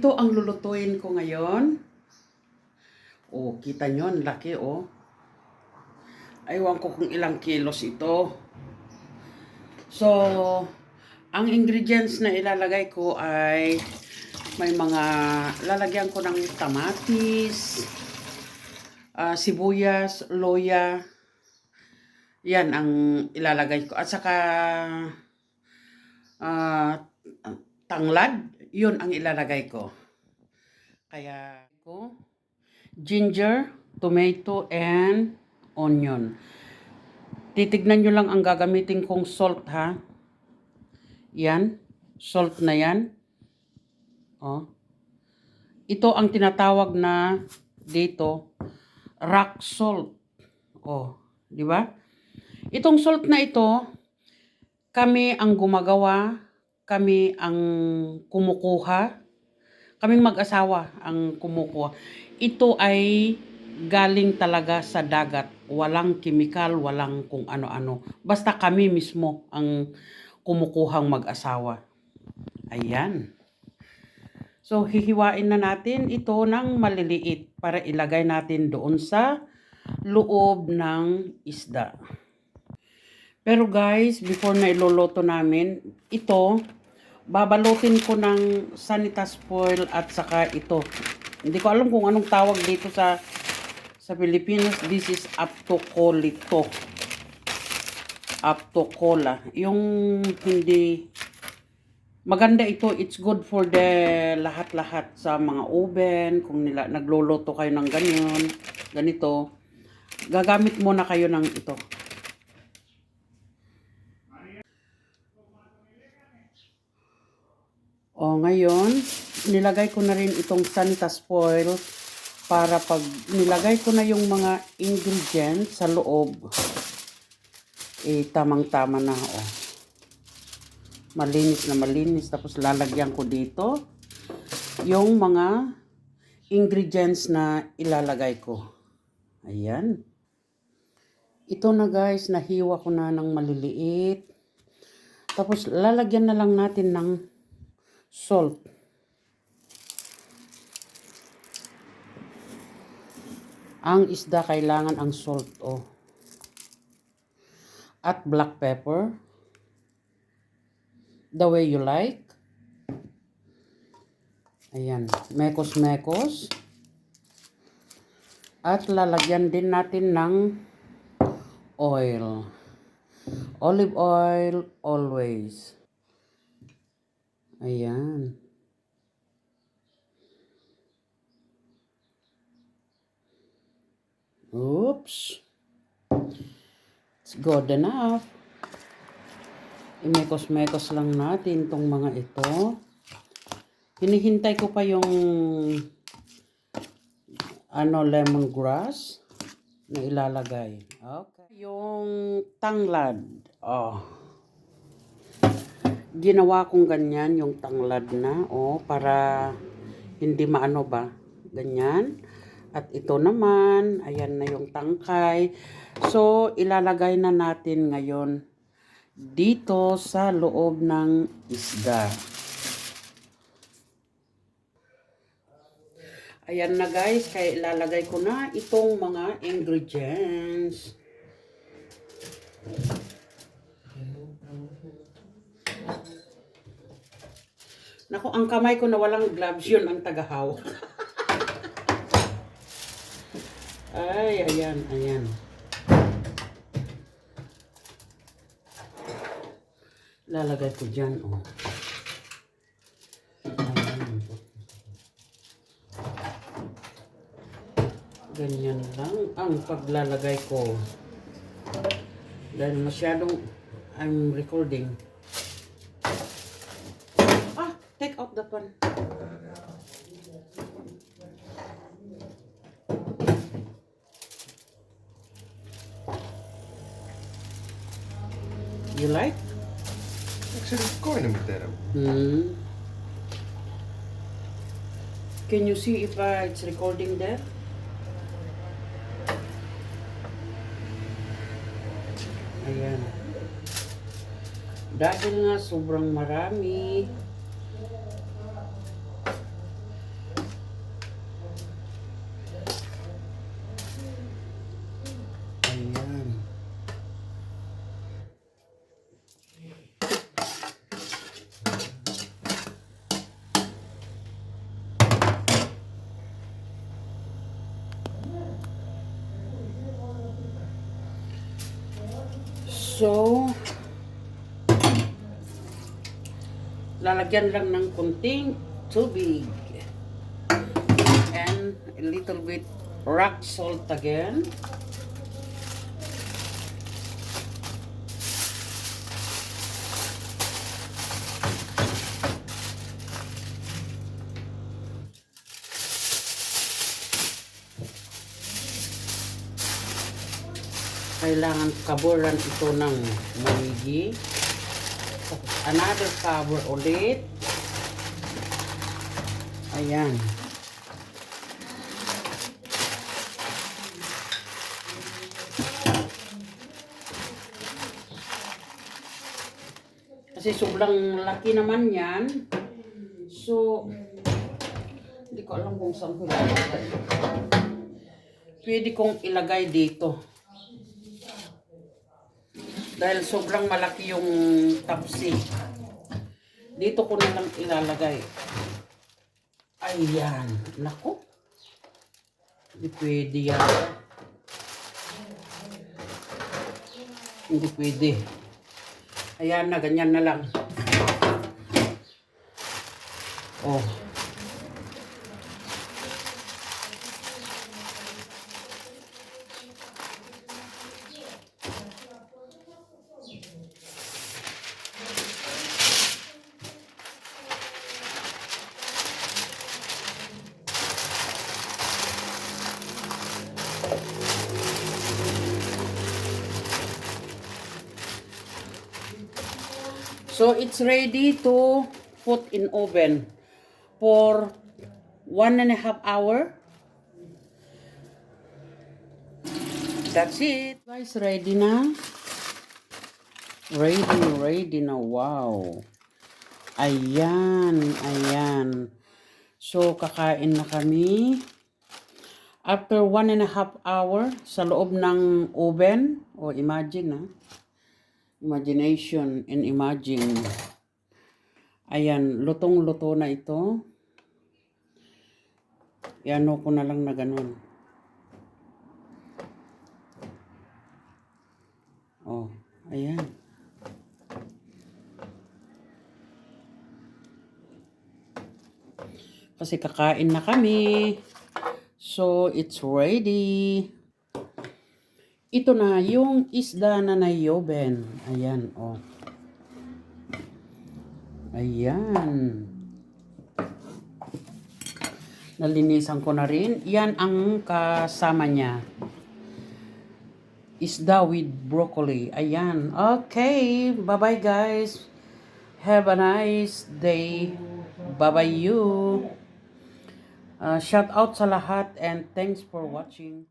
Ito ang lulutuin ko ngayon. Oh, kita nyo, ang laki oh. Aywan ko kung ilang kilos ito. So, ang ingredients na ilalagay ko ay may mga lalagyan ko ng kamatis, sibuyas, loya. Yan ang ilalagay ko. At saka tanglad, yun ang ilalagay ko. Kaya ko ginger, tomato, and onion. Titignan nyo lang ang gagamitin kong salt ha. Yan, salt na yan. Oh. Ito ang tinatawag na dito rock salt. Oh, di ba? Itong salt na ito, kami ang gumagawa, kami ang kumukuha, kaming mag-asawa ang kumukuha. Ito ay galing talaga sa dagat. Walang kimikal, walang kung ano-ano. Basta kami mismo ang kumukuhang mag-asawa. Ayan. So, hihiwain na natin ito ng maliliit para ilagay natin doon sa loob ng isda. Pero guys, before na iloloto namin, ito, babalutin ko ng Sanitas foil at saka ito. Hindi ko alam kung anong tawag dito sa Pilipinas. This is aptocolito. Aptocola. Yung hindi maganda ito. It's good for the lahat-lahat sa mga oven. Kung nagluluto kayo ng ganito, gagamit muna kayo ng ito. O, ngayon, nilagay ko na rin itong Sanitas foil para pag nilagay ko na yung mga ingredients sa loob, tamang-tama na. O. Malinis na malinis. Tapos lalagyan ko dito yung mga ingredients na ilalagay ko. Ayan. Ito na guys, nahiwa ko na ng maliliit. Tapos lalagyan na lang natin ng salt. Ang isda kailangan ang salt oh. At black pepper. The way you like. Ayan, mekos-mekos. At lalagyan din natin ng oil. Olive oil always. Ayan. Oops. It's good enough. Imekos-mekos lang natin tong mga ito. Hinihintay ko pa yung lemongrass na ilalagay. Okay. Yung tanglad. Oh. Ginawa kong ganyan yung tanglad na para hindi maano ba ganyan. At ito naman, ayan na yung tangkay. So ilalagay na natin ngayon dito sa loob ng isda. Ayan na guys, kaya ilalagay ko na itong mga ingredients. Naku, ang kamay ko na walang gloves, yun ang tagahawak. Ay, ayan, ayan. Lalagay ko dyan, oh. Ayan. Ganyan lang ang paglalagay ko. Dahil masyadong, I'm recording. Take out that one. You like? Ik zit het koinen met hem. Can you see if it's recording there? Ayan. Dahil nga sobrang marami, So, lalagyan lang ng kunting tubig. And a little bit rock salt again. Kailangan kaburan ito ng maigi. Another cover ulit. Ayan. Kasi sobrang laki naman yan. So, hindi ko alam kung saan ko ilagay. Pwede kong ilagay dito. Dahil sobrang malaki yung tapsi. Dito ko na lang ilalagay. Ayan. Naku. Hindi pwede yan. Hindi pwede. Ayan na, ganyan na lang. Oh. So it's ready to put in oven for 1.5 hours. That's it. Guys, ready na. Ready na. Wow. Ayan. So kakain na kami. After 1.5 hours sa loob ng oven. O imagine imagination and imagine. Ayan, lutong-luto na ito. Iano ko na lang na ganun. Oh, ayan. Kasi kakain na kami. So, it's ready. Ito na yung isda na nayoben. Ayan, oh. Ayan. Nalinisan ko na rin. Yan ang kasama niya. Isda with broccoli. Ayan. Okay. Bye-bye, guys. Have a nice day. Bye-bye you. Shout out sa lahat and thanks for watching.